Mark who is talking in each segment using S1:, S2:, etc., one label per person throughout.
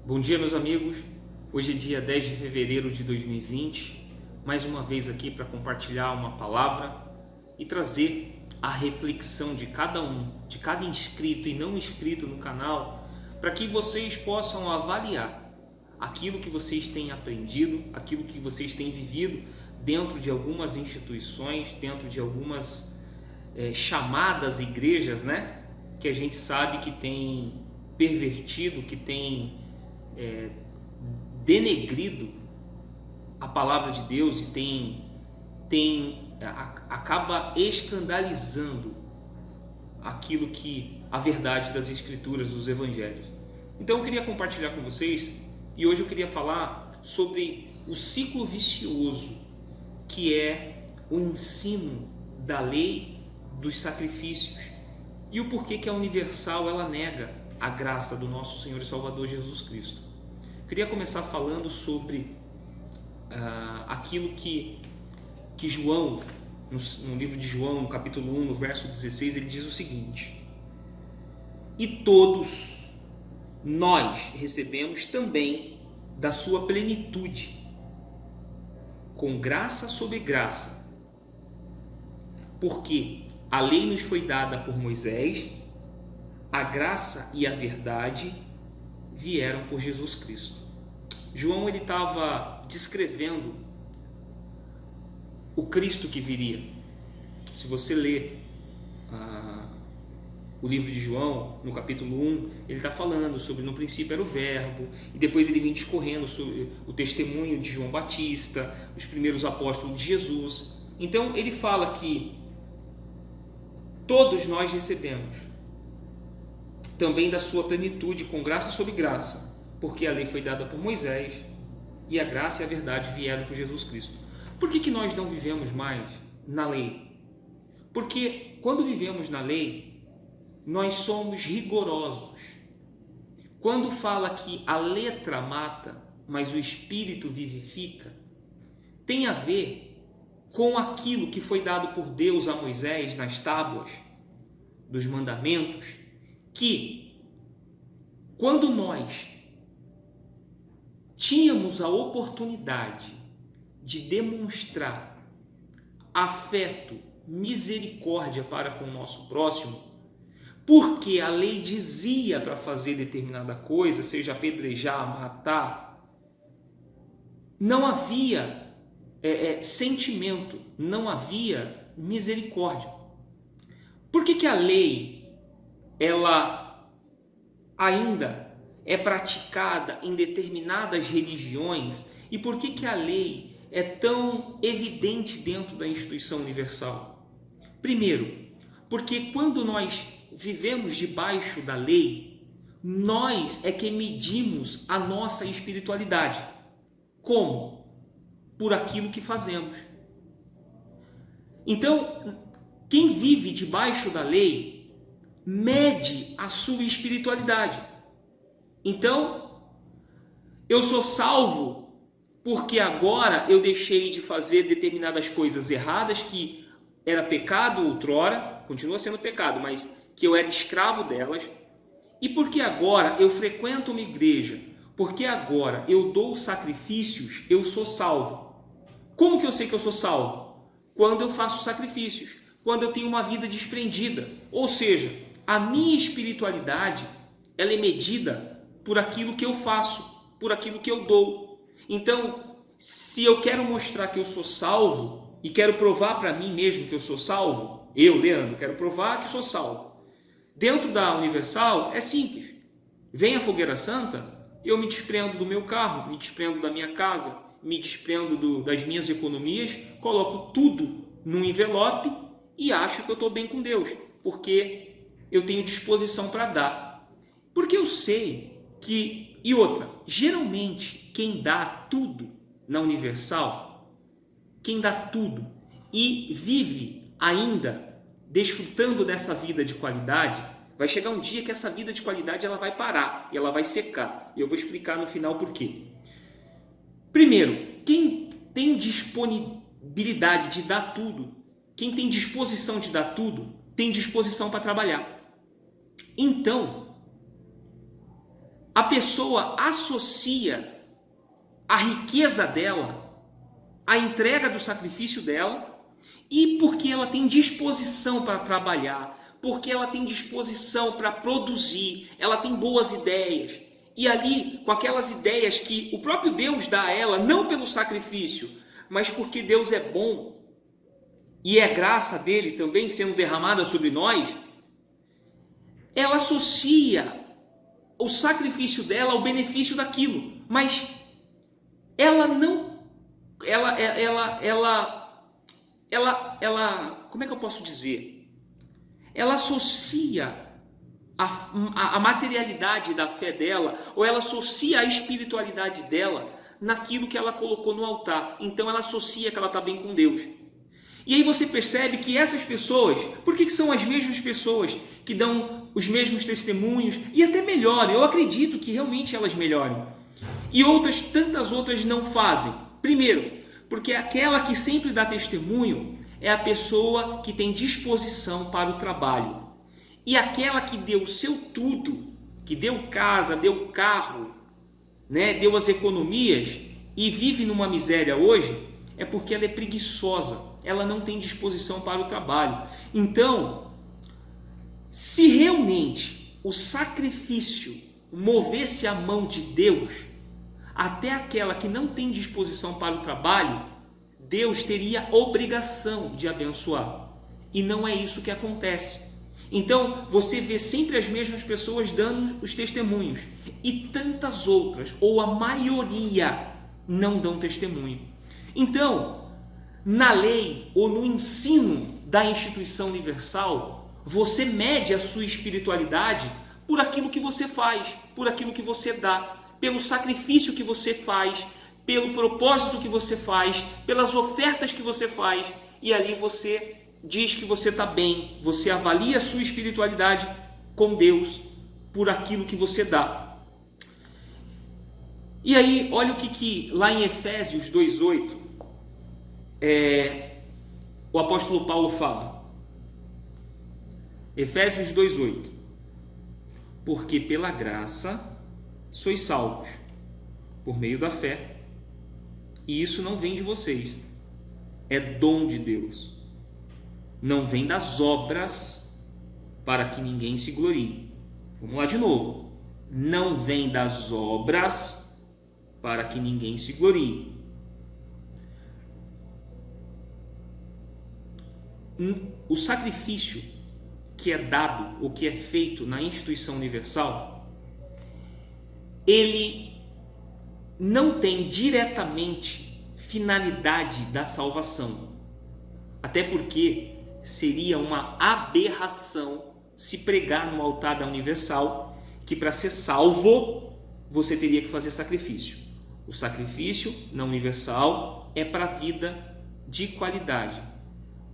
S1: Bom dia, meus amigos. Hoje é dia 10 de fevereiro de 2020, mais uma vez aqui para compartilhar uma palavra e trazer a reflexão de cada inscrito e não inscrito no canal, para que vocês possam avaliar aquilo que vocês têm aprendido, aquilo que vocês têm vivido dentro de algumas instituições, dentro de algumas chamadas igrejas, né? Que a gente sabe que tem pervertido, que tem denegrido a palavra de Deus e acaba escandalizando aquilo que a verdade das Escrituras, dos Evangelhos. Então eu queria compartilhar com vocês, e hoje eu queria falar sobre o ciclo vicioso que é o ensino da lei dos sacrifícios e o porquê que a Universal ela nega a graça do nosso Senhor e Salvador Jesus Cristo. Queria começar falando sobre aquilo que João, no livro de João, no capítulo 1, no verso 16, ele diz o seguinte: e todos nós recebemos também da sua plenitude, com graça sobre graça, porque a lei nos foi dada por Moisés, a graça e a verdade vieram por Jesus Cristo. João ele estava descrevendo o Cristo que viria. Se você ler o livro de João, no capítulo 1, ele está falando sobre no princípio era o verbo, e depois ele vem discorrendo sobre o testemunho de João Batista, os primeiros apóstolos de Jesus. Então ele fala que todos nós recebemos também da sua plenitude, com graça sobre graça, porque a lei foi dada por Moisés e a graça e a verdade vieram por Jesus Cristo. Por que nós não vivemos mais na lei? Porque quando vivemos na lei, nós somos rigorosos. Quando fala que a letra mata, mas o espírito vivifica, tem a ver com aquilo que foi dado por Deus a Moisés nas tábuas dos mandamentos, que quando nós tínhamos a oportunidade de demonstrar afeto, misericórdia para com o nosso próximo, porque a lei dizia para fazer determinada coisa, seja apedrejar, matar, não havia sentimento, não havia misericórdia. Por que a lei ela ainda é praticada em determinadas religiões, e por que a lei é tão evidente dentro da instituição universal? Primeiro, porque quando nós vivemos debaixo da lei, nós é que medimos a nossa espiritualidade. Como? Por aquilo que fazemos. Então, quem vive debaixo da lei mede a sua espiritualidade. Então, eu sou salvo porque agora eu deixei de fazer determinadas coisas erradas que era pecado outrora, continua sendo pecado, mas que eu era escravo delas, e porque agora eu frequento uma igreja, porque agora eu dou sacrifícios, eu sou salvo. Como que eu sei que eu sou salvo? Quando eu faço sacrifícios, quando eu tenho uma vida desprendida, ou seja, a minha espiritualidade ela é medida por aquilo que eu faço, por aquilo que eu dou. Então, se eu quero mostrar que eu sou salvo e quero provar para mim mesmo que eu sou salvo, eu, Leandro, quero provar que sou salvo. Dentro da Universal é simples. Vem a Fogueira Santa, eu me desprendo do meu carro, me desprendo da minha casa, me desprendo das minhas economias, coloco tudo num envelope e acho que eu estou bem com Deus, porque eu tenho disposição para dar. Porque eu sei que, e outra, geralmente quem dá tudo na Universal, quem dá tudo e vive ainda desfrutando dessa vida de qualidade, vai chegar um dia que essa vida de qualidade ela vai parar e ela vai secar. E eu vou explicar no final por quê. Primeiro, quem tem disponibilidade de dar tudo, quem tem disposição de dar tudo, tem disposição para trabalhar. Então, a pessoa associa a riqueza dela à entrega do sacrifício dela, e porque ela tem disposição para trabalhar, porque ela tem disposição para produzir, ela tem boas ideias, e ali, com aquelas ideias que o próprio Deus dá a ela, não pelo sacrifício, mas porque Deus é bom, e é graça dele também sendo derramada sobre nós, ela associa o sacrifício dela ao benefício daquilo, mas ela não, como é que eu posso dizer? Ela associa a materialidade da fé dela, ou ela associa a espiritualidade dela naquilo que ela colocou no altar. Então ela associa que ela está bem com Deus. E aí você percebe que essas pessoas, por que são as mesmas pessoas que dão os mesmos testemunhos e até melhoram? Eu acredito que realmente elas melhoram. E outras, tantas outras não fazem. Primeiro, porque aquela que sempre dá testemunho é a pessoa que tem disposição para o trabalho. E aquela que deu o seu tudo, que deu casa, deu carro, né, deu as economias e vive numa miséria hoje, é porque ela é preguiçosa, ela não tem disposição para o trabalho. Então, se realmente o sacrifício movesse a mão de Deus, até aquela que não tem disposição para o trabalho, Deus teria obrigação de abençoar. E não é isso que acontece. Então, você vê sempre as mesmas pessoas dando os testemunhos. E tantas outras, ou a maioria, não dão testemunho. Então, na lei ou no ensino da instituição universal, você mede a sua espiritualidade por aquilo que você faz, por aquilo que você dá, pelo sacrifício que você faz, pelo propósito que você faz, pelas ofertas que você faz, e ali você diz que você está bem, você avalia a sua espiritualidade com Deus por aquilo que você dá. E aí, olha o que lá em Efésios 2,8, o apóstolo Paulo fala. Efésios 2,8: porque pela graça sois salvos, por meio da fé, e isso não vem de vocês, é dom de Deus, não vem das obras, para que ninguém se glorie. Vamos lá de novo. Não vem das obras, para que ninguém se glorie. O sacrifício que é dado, ou que é feito na instituição universal, ele não tem diretamente finalidade da salvação. Até porque seria uma aberração se pregar no altar da Universal que para ser salvo você teria que fazer sacrifício. O sacrifício na Universal é para a vida de qualidade.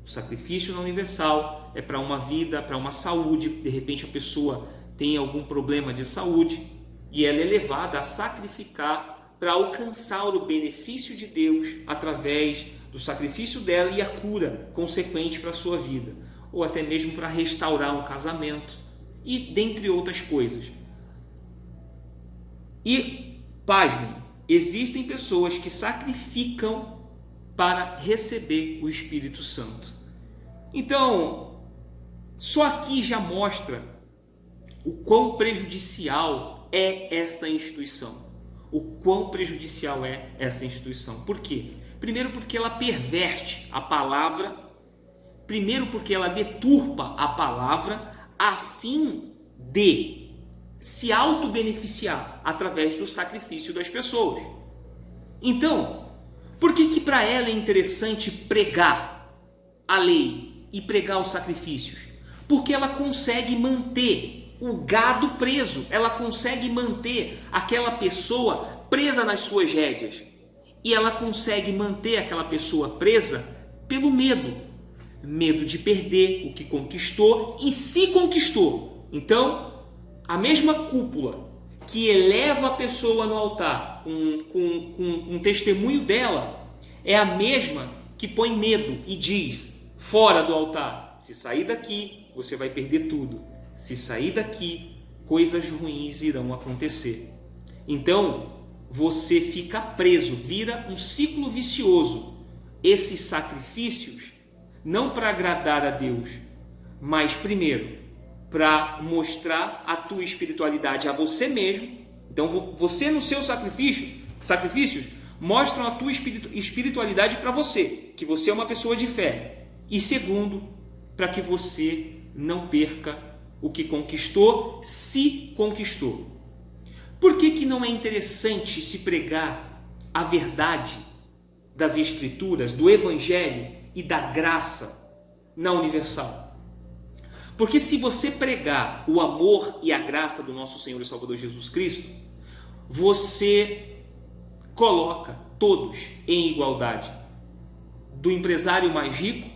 S1: O sacrifício na Universal é para uma vida, para uma saúde. De repente a pessoa tem algum problema de saúde e ela é levada a sacrificar para alcançar o benefício de Deus através do sacrifício dela e a cura consequente para a sua vida, ou até mesmo para restaurar um casamento, e dentre outras coisas. E, pasmem, existem pessoas que sacrificam para receber o Espírito Santo. Então, só aqui já mostra o quão prejudicial é essa instituição. O quão prejudicial é essa instituição. Por quê? Primeiro porque ela perverte a palavra, primeiro porque ela deturpa a palavra a fim de se auto-beneficiar através do sacrifício das pessoas. Então, por que para ela é interessante pregar a lei e pregar os sacrifícios? Porque ela consegue manter o gado preso, ela consegue manter aquela pessoa presa nas suas rédeas. E ela consegue manter aquela pessoa presa pelo medo. Medo de perder o que conquistou e se conquistou. Então, a mesma cúpula que eleva a pessoa no altar com um testemunho dela é a mesma que põe medo e diz, fora do altar, se sair daqui, você vai perder tudo. Se sair daqui, coisas ruins irão acontecer. Então, você fica preso, vira um ciclo vicioso. Esses sacrifícios, não para agradar a Deus, mas primeiro, para mostrar a tua espiritualidade a você mesmo. Então, você nos seus sacrifícios mostram a tua espiritualidade para você, que você é uma pessoa de fé. E segundo, para que você não perca o que conquistou, se conquistou. Por que não é interessante se pregar a verdade das Escrituras, do Evangelho e da graça na Universal? Porque se você pregar o amor e a graça do nosso Senhor e Salvador Jesus Cristo, você coloca todos em igualdade. Do empresário mais rico,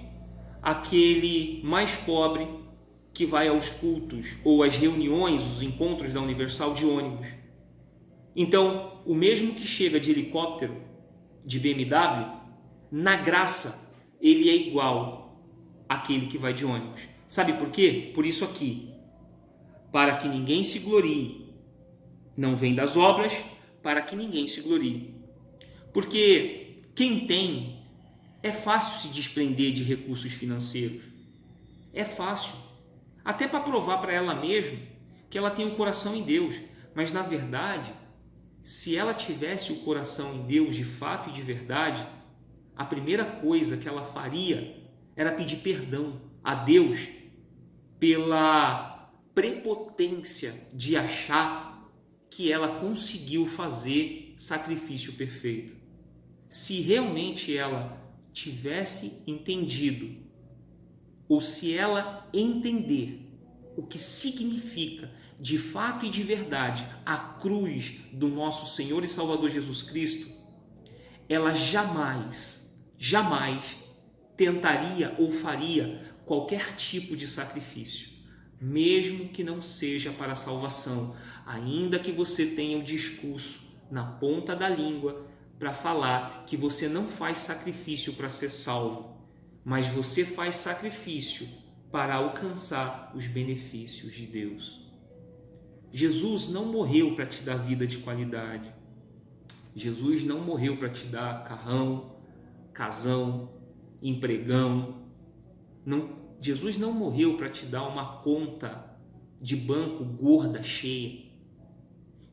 S1: aquele mais pobre que vai aos cultos ou às reuniões, os encontros da Universal de ônibus. Então, o mesmo que chega de helicóptero, de BMW, na graça, ele é igual àquele que vai de ônibus. Sabe por quê? Por isso aqui. Para que ninguém se glorie. Não vem das obras, para que ninguém se glorie. Porque quem tem, é fácil se desprender de recursos financeiros. É fácil. Até para provar para ela mesma que ela tem o coração em Deus. Mas, na verdade, se ela tivesse o coração em Deus de fato e de verdade, a primeira coisa que ela faria era pedir perdão a Deus pela prepotência de achar que ela conseguiu fazer sacrifício perfeito. Se realmente ela tivesse entendido, ou se ela entender o que significa de fato e de verdade a cruz do nosso Senhor e Salvador Jesus Cristo, ela jamais tentaria ou faria qualquer tipo de sacrifício, mesmo que não seja para a salvação, ainda que você tenha o discurso na ponta da língua para falar que você não faz sacrifício para ser salvo, mas você faz sacrifício para alcançar os benefícios de Deus. Jesus não morreu para te dar vida de qualidade. Jesus não morreu para te dar carrão, casão, empregão. Jesus não morreu para te dar uma conta de banco gorda, cheia.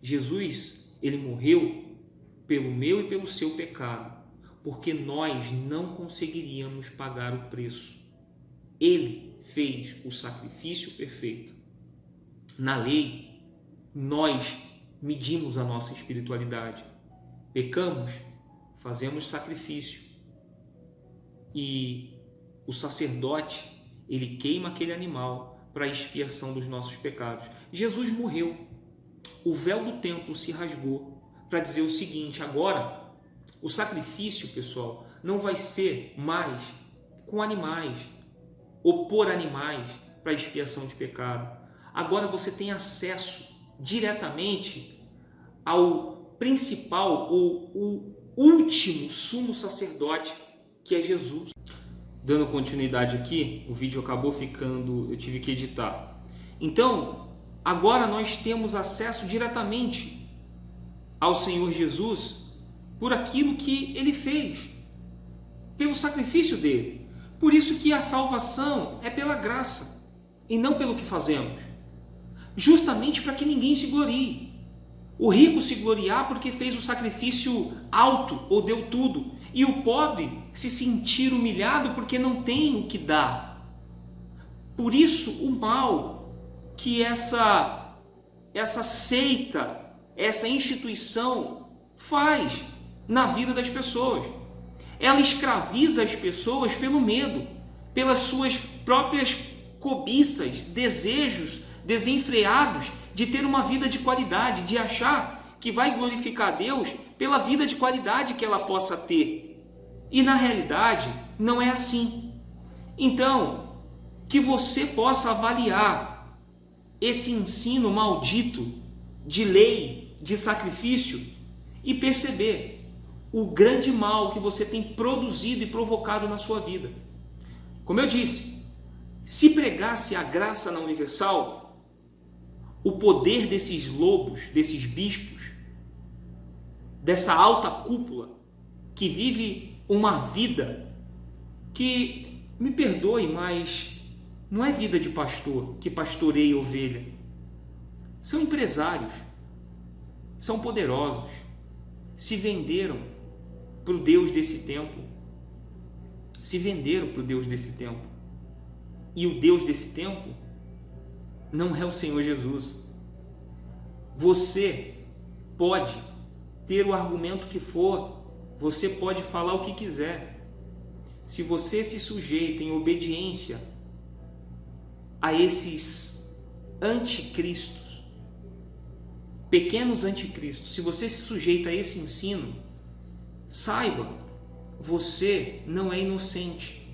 S1: Jesus, ele morreu pelo meu e pelo seu pecado, porque nós não conseguiríamos pagar o preço. Ele fez o sacrifício perfeito. Na lei, nós medimos a nossa espiritualidade. Pecamos, fazemos sacrifício. E o sacerdote, ele queima aquele animal para a expiação dos nossos pecados. Jesus morreu. O véu do templo se rasgou para dizer o seguinte: agora, o sacrifício, pessoal, não vai ser mais com animais ou por animais para a expiação de pecado. Agora você tem acesso diretamente ao principal ou o último sumo sacerdote, que é Jesus. Dando continuidade aqui, o vídeo acabou ficando, eu tive que editar. Então, agora nós temos acesso diretamente ao Senhor Jesus por aquilo que Ele fez, pelo sacrifício dele. Por isso que a salvação é pela graça e não pelo que fazemos. Justamente para que ninguém se glorie. O rico se gloriar porque fez o sacrifício alto ou deu tudo, e o pobre se sentir humilhado porque não tem o que dar. Por isso o mal que essa seita, essa instituição faz na vida das pessoas. Ela escraviza as pessoas pelo medo, pelas suas próprias cobiças, desejos desenfreados de ter uma vida de qualidade, de achar que vai glorificar a Deus pela vida de qualidade que ela possa ter. E na realidade não é assim. Então, que você possa avaliar esse ensino maldito de lei, de sacrifício, e perceber o grande mal que você tem produzido e provocado na sua vida. Como eu disse, se pregasse a graça na Universal, o poder desses lobos, desses bispos, dessa alta cúpula, que vive uma vida que, me perdoe, mas não é vida de pastor, que pastoreia ovelha. São empresários, são poderosos, se venderam para o Deus desse tempo. Se venderam para o Deus desse tempo. E o Deus desse tempo não é o Senhor Jesus. Você pode ter o argumento que for, você pode falar o que quiser. Se você se sujeita em obediência a esses anticristos, pequenos anticristos, se você se sujeita a esse ensino, saiba, você não é inocente.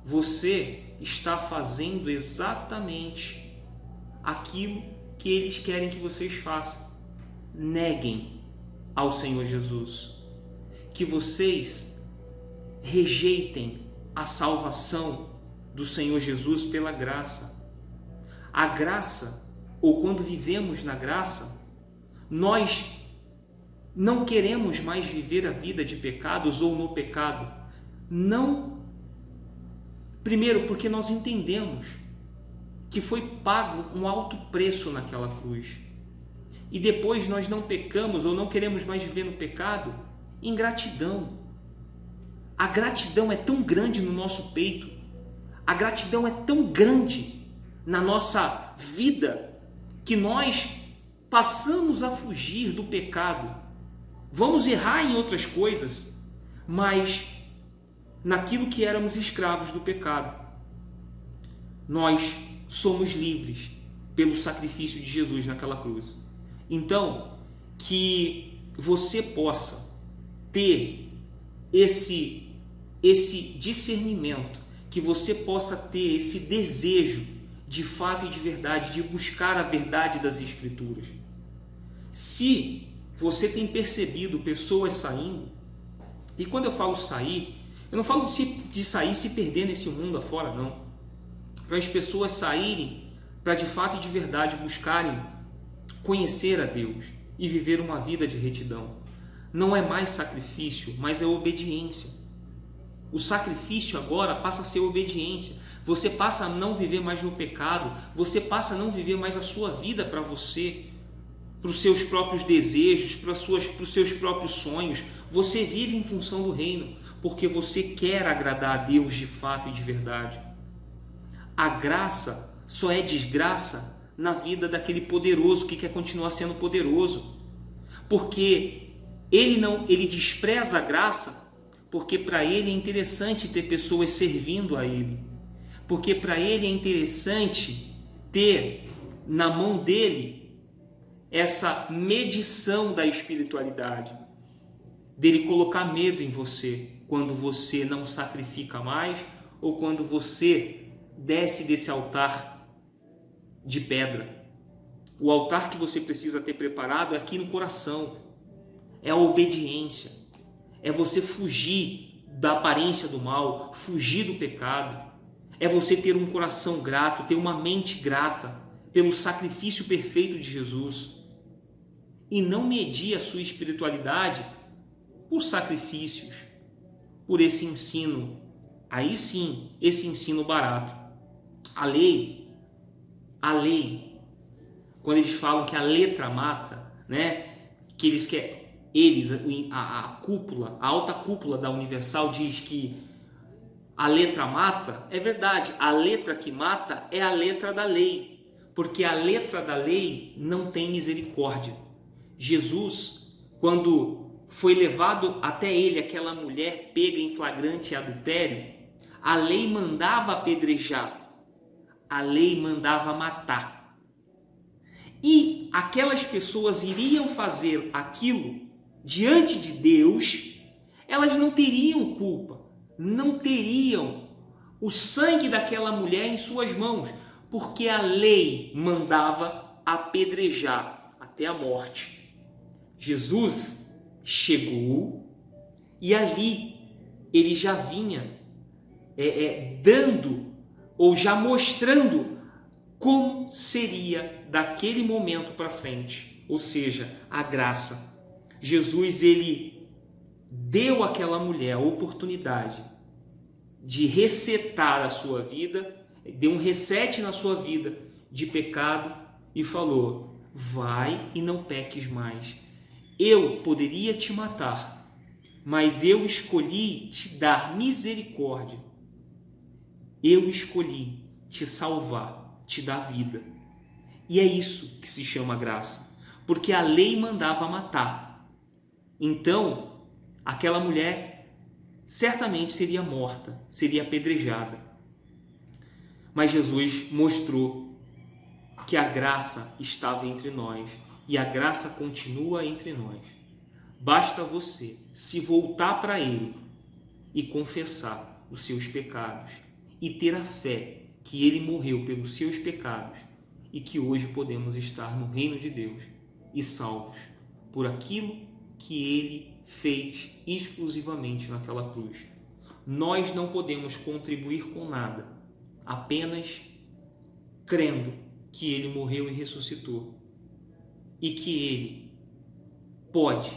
S1: Você está fazendo exatamente aquilo que eles querem que vocês façam. Neguem ao Senhor Jesus. Que vocês rejeitem a salvação do Senhor Jesus pela graça. A graça, ou quando vivemos na graça, nós não queremos mais viver a vida de pecados ou no pecado. Não. Primeiro, porque nós entendemos que foi pago um alto preço naquela cruz. E depois nós não pecamos ou não queremos mais viver no pecado em gratidão. A gratidão é tão grande no nosso peito, a gratidão é tão grande na nossa vida, que nós passamos a fugir do pecado. Vamos errar em outras coisas, mas naquilo que éramos escravos do pecado, nós somos livres pelo sacrifício de Jesus naquela cruz. Então, que você possa ter esse discernimento, que você possa ter esse desejo de fato e de verdade, de buscar a verdade das Escrituras. Se você tem percebido pessoas saindo, e quando eu falo sair, eu não falo de sair e se perder nesse mundo afora, não. Para as pessoas saírem, para de fato e de verdade buscarem conhecer a Deus e viver uma vida de retidão. Não é mais sacrifício, mas é obediência. O sacrifício agora passa a ser obediência. Você passa a não viver mais no pecado, você passa a não viver mais a sua vida para você, para os seus próprios desejos, para os seus próprios sonhos. Você vive em função do reino, porque você quer agradar a Deus de fato e de verdade. A graça só é desgraça na vida daquele poderoso que quer continuar sendo poderoso, porque ele despreza a graça, porque para ele é interessante ter pessoas servindo a ele, porque para ele é interessante ter na mão dele essa medição da espiritualidade, dele colocar medo em você quando você não sacrifica mais ou quando você desce desse altar de pedra. O altar que você precisa ter preparado é aqui no coração, é a obediência, é você fugir da aparência do mal, fugir do pecado, é você ter um coração grato, ter uma mente grata pelo sacrifício perfeito de Jesus e não medir a sua espiritualidade por sacrifícios, por esse ensino, aí sim, esse ensino barato. A lei, quando eles falam que a letra mata, né? Que a cúpula, a alta cúpula da Universal diz que a letra mata, é verdade, a letra que mata é a letra da lei, porque a letra da lei não tem misericórdia. Jesus, quando foi levado até ele aquela mulher pega em flagrante adultério, a lei mandava apedrejar, a lei mandava matar. E aquelas pessoas iriam fazer aquilo diante de Deus, elas não teriam culpa, não teriam o sangue daquela mulher em suas mãos, porque a lei mandava apedrejar até a morte. Jesus chegou e ali ele já vinha dando ou já mostrando como seria daquele momento para frente, ou seja, a graça. Jesus, ele deu àquela mulher a oportunidade de resetar a sua vida, deu um reset na sua vida de pecado e falou: vai e não peques mais. Eu poderia te matar, mas eu escolhi te dar misericórdia. Eu escolhi te salvar, te dar vida. E é isso que se chama graça, porque a lei mandava matar. Então, aquela mulher certamente seria morta, seria apedrejada. Mas Jesus mostrou que a graça estava entre nós e a graça continua entre nós. Basta você se voltar para Ele e confessar os seus pecados e ter a fé que Ele morreu pelos seus pecados e que hoje podemos estar no reino de Deus e salvos por aquilo que Ele fez exclusivamente naquela cruz. Nós não podemos contribuir com nada, apenas crendo que Ele morreu e ressuscitou e que Ele pode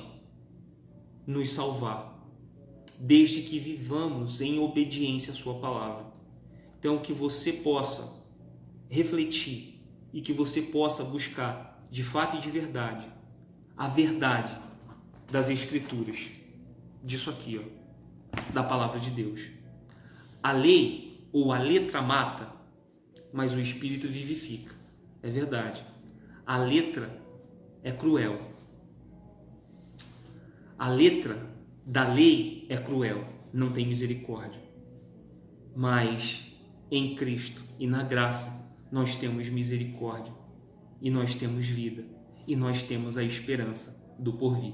S1: nos salvar, desde que vivamos em obediência à sua palavra. Então, que você possa refletir e que você possa buscar, de fato e de verdade, a verdade das Escrituras, disso aqui, da palavra de Deus. A lei ou a letra mata, mas o Espírito vivifica. É verdade. A letra é cruel. A letra da lei é cruel, não tem misericórdia. Mas em Cristo e na graça nós temos misericórdia e nós temos vida e nós temos a esperança do porvir.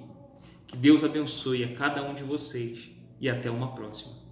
S1: Que Deus abençoe a cada um de vocês e até uma próxima.